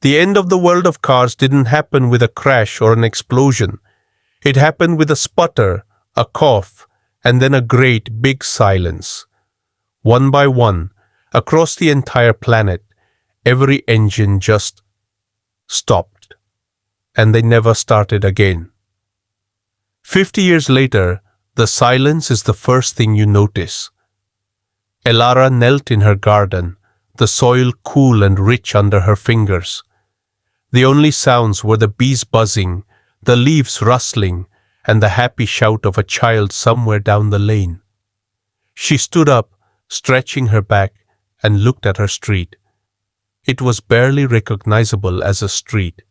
The end of the world of cars didn't happen with a crash or an explosion. It happened with a sputter, a cough, and then a great big silence. One by one, across the entire planet, every engine just stopped, and they never started again. 50 years later, the silence is the first thing you notice. Elara knelt in her garden, the soil cool and rich under her fingers. The only sounds were the bees buzzing, the leaves rustling, and the happy shout of a child somewhere down the lane. She stood up, stretching her back, and looked at her street. It was barely recognizable as a street.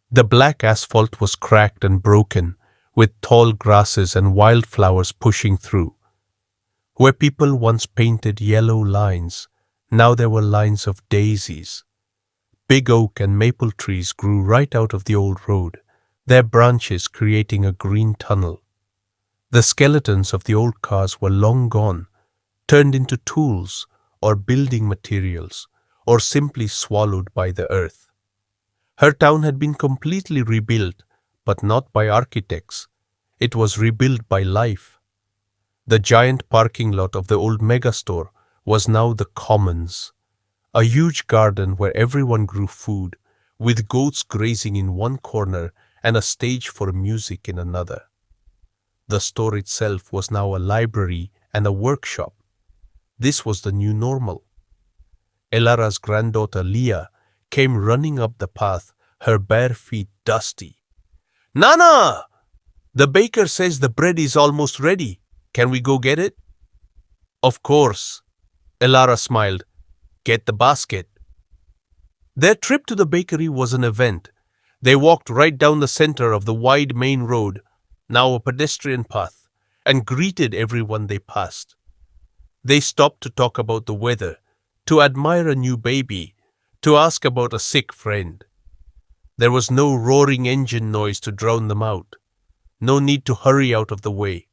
The black asphalt was cracked and broken, with tall grasses and wildflowers pushing through. Where people once painted yellow lines, now there were lines of daisies. Big oak and maple trees grew right out of the old road, their branches creating a green tunnel. The skeletons of the old cars were long gone, turned into tools or building materials, or simply swallowed by the earth. Her town had been completely rebuilt, but not by architects. It was rebuilt by life. The giant parking lot of the old megastore was now the commons, a huge garden where everyone grew food, with goats grazing in one corner and a stage for music in another. The store itself was now a library and a workshop. This was the new normal. Elara's granddaughter Leah came running up the path, her bare feet dusty. "Nana! The baker says the bread is almost ready. Can we go get it?" "Of course." Elara smiled. "Get the basket." Their trip to the bakery was an event. They walked right down the center of the wide main road, now a pedestrian path, and greeted everyone they passed. They stopped to talk about the weather, to admire a new baby, to ask about a sick friend. There was no roaring engine noise to drown them out, no need to hurry out of the way.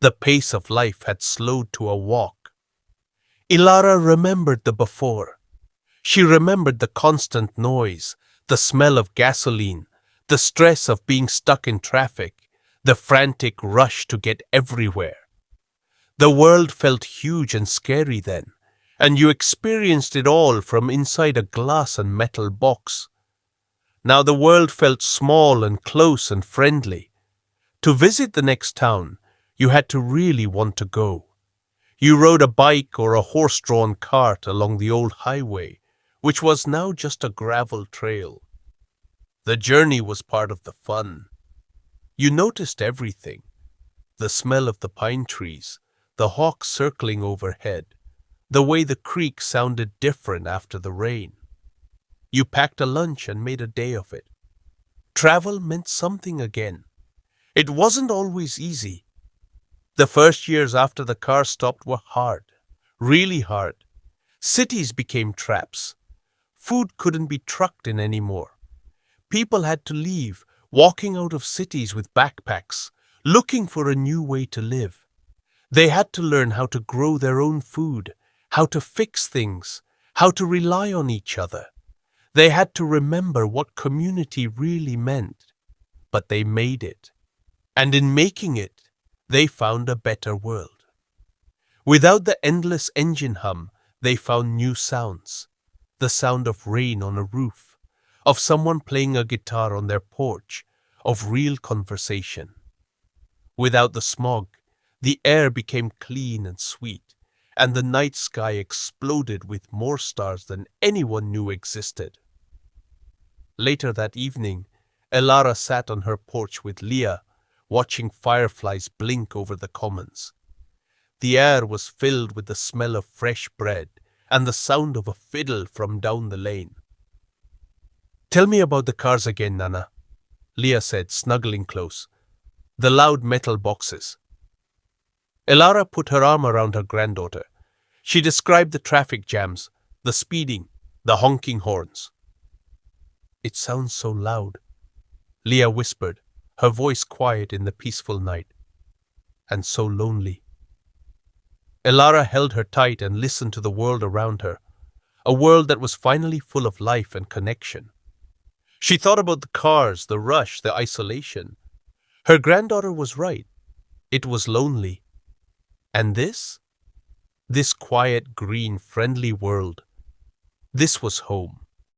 The pace of life had slowed to a walk. Elara remembered the before. She remembered the constant noise, the smell of gasoline, the stress of being stuck in traffic, the frantic rush to get everywhere. The world felt huge and scary then, and you experienced it all from inside a glass and metal box. Now the world felt small and close and friendly. To visit the next town, you had to really want to go. You rode a bike or a horse-drawn cart along the old highway, which was now just a gravel trail. The journey was part of the fun. You noticed everything: the smell of the pine trees, the hawks circling overhead, the way the creek sounded different after the rain. You packed a lunch and made a day of it. Travel meant something again. It wasn't always easy. The first years after the car stopped were hard, really hard. Cities became traps. Food couldn't be trucked in anymore. People had to leave, walking out of cities with backpacks, looking for a new way to live. They had to learn how to grow their own food, how to fix things, how to rely on each other. They had to remember what community really meant. But they made it. And in making it, they found a better world. Without the endless engine hum, they found new sounds. The sound of rain on a roof, of someone playing a guitar on their porch, of real conversation. Without the smog, the air became clean and sweet, and the night sky exploded with more stars than anyone knew existed. Later that evening, Elara sat on her porch with Leah, watching fireflies blink over the commons. The air was filled with the smell of fresh bread and the sound of a fiddle from down the lane. "Tell me about the cars again, Nana," Leah said, snuggling close. "The loud metal boxes." Elara put her arm around her granddaughter. She described the traffic jams, the speeding, the honking horns. "It sounds so loud," Leah whispered, her voice quiet in the peaceful night. "And so lonely." Elara held her tight and listened to the world around her. a world that was finally full of life and connection. She thought about the cars, the rush, the isolation. Her granddaughter was right. It was lonely. And this? This quiet, green, friendly world. This was home.